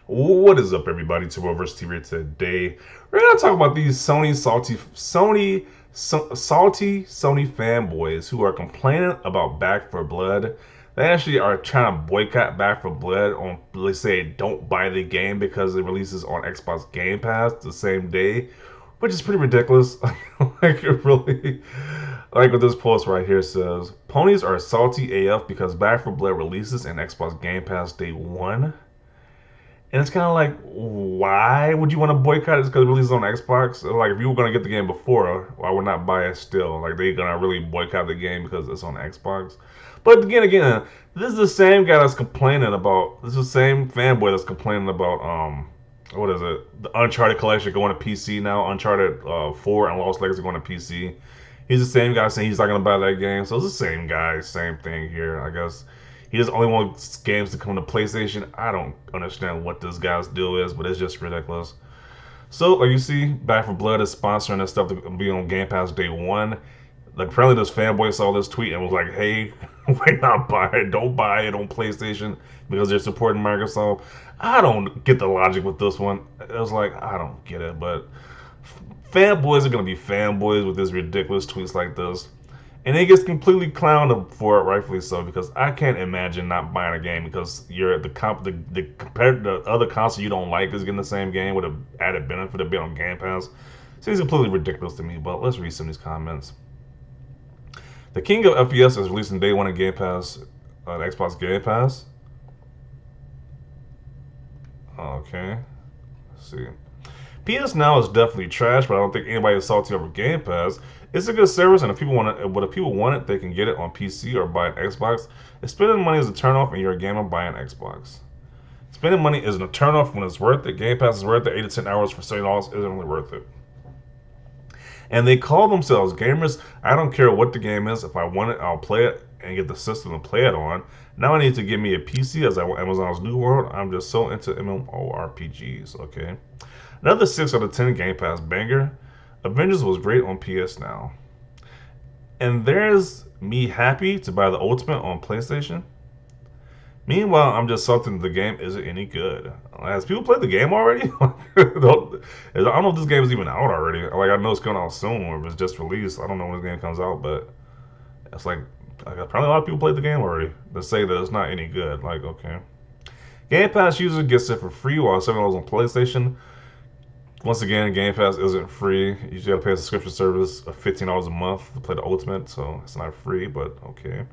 What is up, everybody? To Reverse TV today. We're gonna talk about these salty Sony fanboys who are complaining about Back for Blood. They actually are trying to boycott Back for Blood on, let's say, don't buy the game because it releases on Xbox Game Pass the same day, which is pretty ridiculous. Like, really, like what this post right here says: ponies are salty AF because Back for Blood releases in Xbox Game Pass day one. And it's kind of like, why would you want to boycott it? Because it releases on Xbox. Like, if you were gonna get the game before, why would not buy it still? Like, they gonna really boycott the game because it's on Xbox. But again, this is the same guy that's complaining about. This is the same fanboy that's complaining about what is it? The Uncharted collection going to PC now. Uncharted 4 and Lost Legacy going to PC. He's the same guy saying he's not gonna buy that game. So it's the same guy, same thing here, I guess. He just only wants games to come to PlayStation. I don't understand what this guy's deal is, but it's just ridiculous. So, like you see, Back for Blood is sponsoring this stuff to be on Game Pass day one. Like, apparently this fanboy saw this tweet and was like, hey, why not buy it? Don't buy it on PlayStation because they're supporting Microsoft. I don't get the logic with this one. It was like, I don't get it, but fanboys are going to be fanboys with this ridiculous tweets like this. And it gets completely clowned for it, rightfully so, because I can't imagine not buying a game because you're compared to the other console you don't like is getting the same game with an added benefit of being on Game Pass. Seems completely ridiculous to me, but let's read some of these comments. The king of FPS is releasing day one in Game Pass, Xbox Game Pass. Okay, let's see. PS Now is definitely trash, but I don't think anybody is salty over Game Pass. It's a good service, and if people want it, but if people want it, they can get it on PC or buy an Xbox. If spending money is a turnoff and you're a gamer, buy an Xbox. Spending money isn't a turnoff when it's worth it. Game Pass is worth it. 8 to 10 hours for $70 isn't really worth it. And they call themselves gamers. I don't care what the game is. If I want it, I'll play it and get the system to play it on. Now I need to give me a PC as I want Amazon's New World. I'm just so into MMORPGs, okay? Another 6 out of 10 Game Pass banger. Avengers was great on PS Now. And there's me happy to buy the Ultimate on PlayStation. Meanwhile, I'm just salty the game isn't any good. Has people played the game already? I don't know if this game is even out already. Like, I know it's coming out soon, or if it's just released. I don't know when this game comes out, but it's like probably a lot of people played the game already. They say that it's not any good. Like, okay. Game Pass user gets it for free while $7 on PlayStation. Once again, Game Pass isn't free. You just gotta pay a subscription service of $15 a month to play the Ultimate, so it's not free, but okay.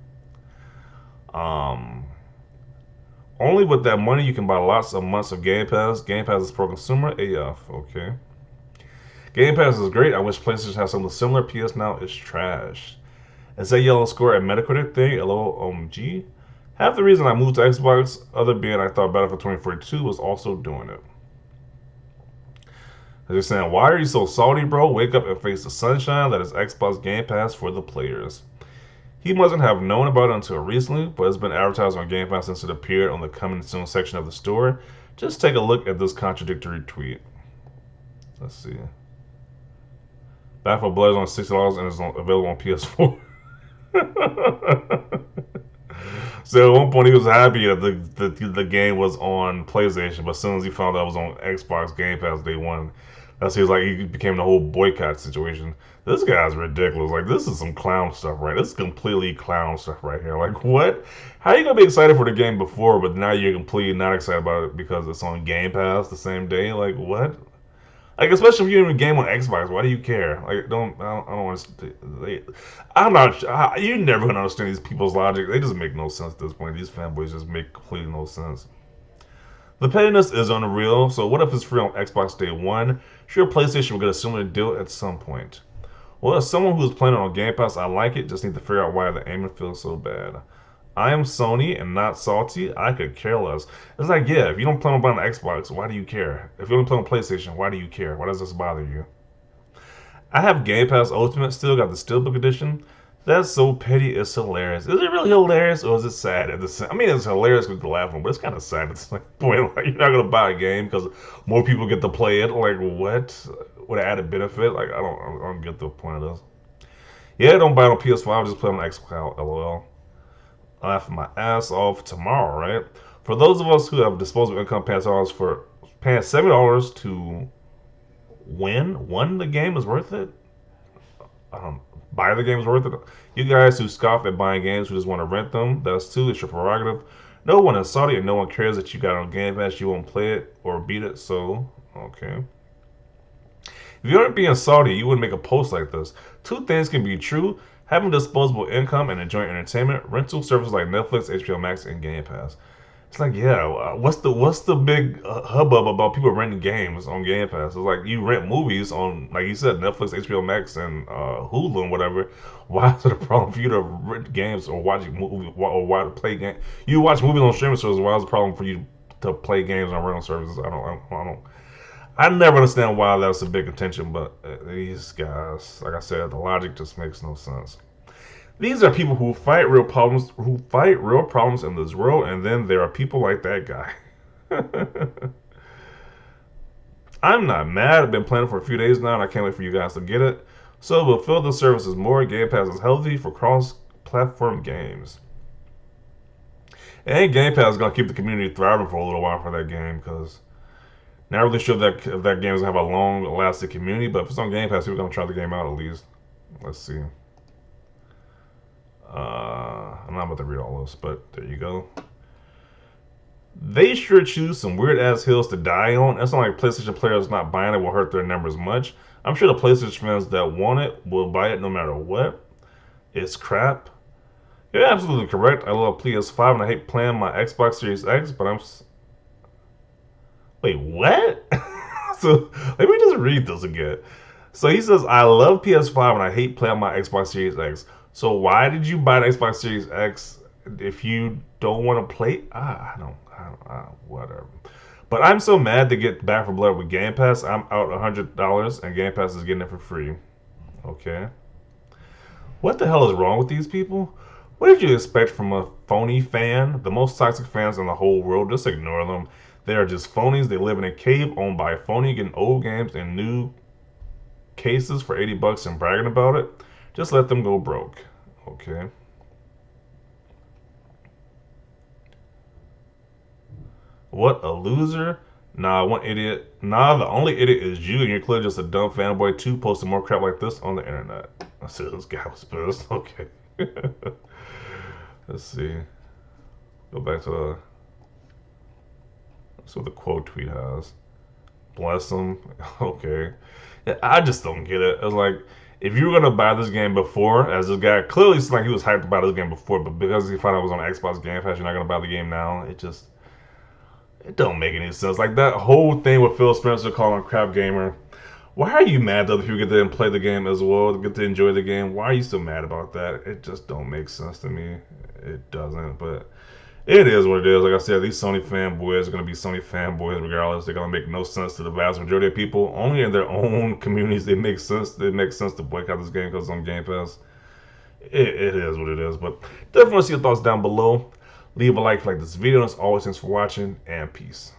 Only with that money you can buy lots of months of Game Pass. Game Pass is pro consumer AF, okay. Game Pass is great. I wish PlayStation has something similar. PS Now is trash. Is that yellow score a Metacritic thing? LOMG? Half the reason I moved to Xbox, other being I thought Battlefield 2042 was also doing it. They're saying, why are you so salty, bro? Wake up and face the sunshine that is Xbox Game Pass for the players. He mustn't have known about it until recently, but it's been advertised on Game Pass since it appeared on the coming soon section of the store. Just take a look at this contradictory tweet. Let's see. Battlefield Blood is on $60 and is available on PS4. So at one point he was happy that the game was on PlayStation, but as soon as he found out it was on Xbox Game Pass day one, that's he was like he became the whole boycott situation. This guy's ridiculous. Like, this is some clown stuff, right? This is completely clown stuff right here. Like, what? How are you gonna be excited for the game before, but now you're completely not excited about it because it's on Game Pass the same day? Like, what? Like, especially if you're in a game on Xbox, why do you care? Like, I don't understand. I'm not. You're never gonna understand these people's logic. They just make no sense at this point. These fanboys just make completely no sense. The pettiness is unreal. So what if it's free on Xbox day one? Sure, PlayStation will get a similar deal at some point. Well, as someone who's playing on Game Pass, I like it. Just need to figure out why the aiming feels so bad. I am Sony and not salty. I could care less. It's like, yeah, if you don't plan on buying an Xbox, why do you care? If you don't play on PlayStation, why do you care? Why does this bother you? I have Game Pass Ultimate still, got the Steelbook edition. That's so petty, it's hilarious. Is it really hilarious or is it sad at the same? I mean, it's hilarious with the laughing, but it's kind of sad. It's like, boy, like, you're not gonna buy a game because more people get to play it. Like, what? With an added benefit? Like, I don't get the point of this. Yeah, don't buy it on PS5. Just play on Xbox. LOL. Laugh my ass off tomorrow, right? For those of us who have disposable income, paying $70 to win the game is worth it. Buy the game is worth it. You guys who scoff at buying games who just want to rent them, that's too. It's your prerogative. No one is Saudi and no one cares that you got on Game Pass. You won't play it or beat it. So okay. If you weren't being salty, you wouldn't make a post like this. Two things can be true: having disposable income and enjoying entertainment, rental services like Netflix, HBO Max, and Game Pass. It's like, yeah, what's the big hubbub about people renting games on Game Pass? It's like you rent movies on, like you said, Netflix, HBO Max, and Hulu and whatever. Why is it a problem for you to rent games or watch movies or why to play games? You watch movies on streaming services. Why is it a problem for you to play games on rental services? I never understand why that's a big contention, but these guys, like I said, the logic just makes no sense. These are people who fight real problems in this world, and then there are people like that guy. I'm not mad. I've been planning for a few days now, and I can't wait for you guys to get it. So we'll fill the services more. Game Pass is healthy for cross-platform games. And Game Pass is gonna keep the community thriving for a little while for that game, because not really sure if that game is gonna have a long-lasting community. But if it's on Game Pass, people are gonna try the game out at least. Let's see. I'm not about to read all this, but there you go. They sure choose some weird ass hills to die on. It's not like PlayStation players not buying it will hurt their numbers much. I'm sure the PlayStation fans that want it will buy it no matter what. It's crap. You're absolutely correct. I love PS5 and I hate playing my Xbox Series X, but Wait, what? So let me just read this again. So he says, I love PS5 and I hate playing my Xbox Series X. So why did you buy the Xbox Series X if you don't want to play? I don't, whatever. But I'm so mad to get Back 4 Blood with Game Pass. I'm out $100 and Game Pass is getting it for free. Okay. What the hell is wrong with these people? What did you expect from a phony fan? The most toxic fans in the whole world. Just ignore them. They are just phonies. They live in a cave owned by a phony, getting old games and new cases for $80 and bragging about it. Just let them go broke. Okay. What a loser. Nah, one idiot. Nah, the only idiot is you, and you're clearly just a dumb fanboy too, posting more crap like this on the internet. I said this guy was pissed. Okay. Let's see. Go back to let's see what the quote tweet has. Bless him. Okay. Yeah, I just don't get it. It's like, if you were gonna buy this game before, as this guy clearly seemed like he was hyped about this game before, but because he found out it was on Xbox Game Pass, you're not gonna buy the game now. It don't make any sense. Like that whole thing with Phil Spencer calling him crap gamer. Why are you mad that other people get to play the game as well, get to enjoy the game? Why are you so mad about that? It just don't make sense to me. It doesn't, but it is what it is. Like I said, these Sony fanboys are going to be Sony fanboys regardless. They're going to make no sense to the vast majority of people. Only in their own communities they make sense. It makes sense to boycott this game because it's on Game Pass. It is what it is. But definitely want to see your thoughts down below. Leave a like if you like this video. And as always, thanks for watching and peace.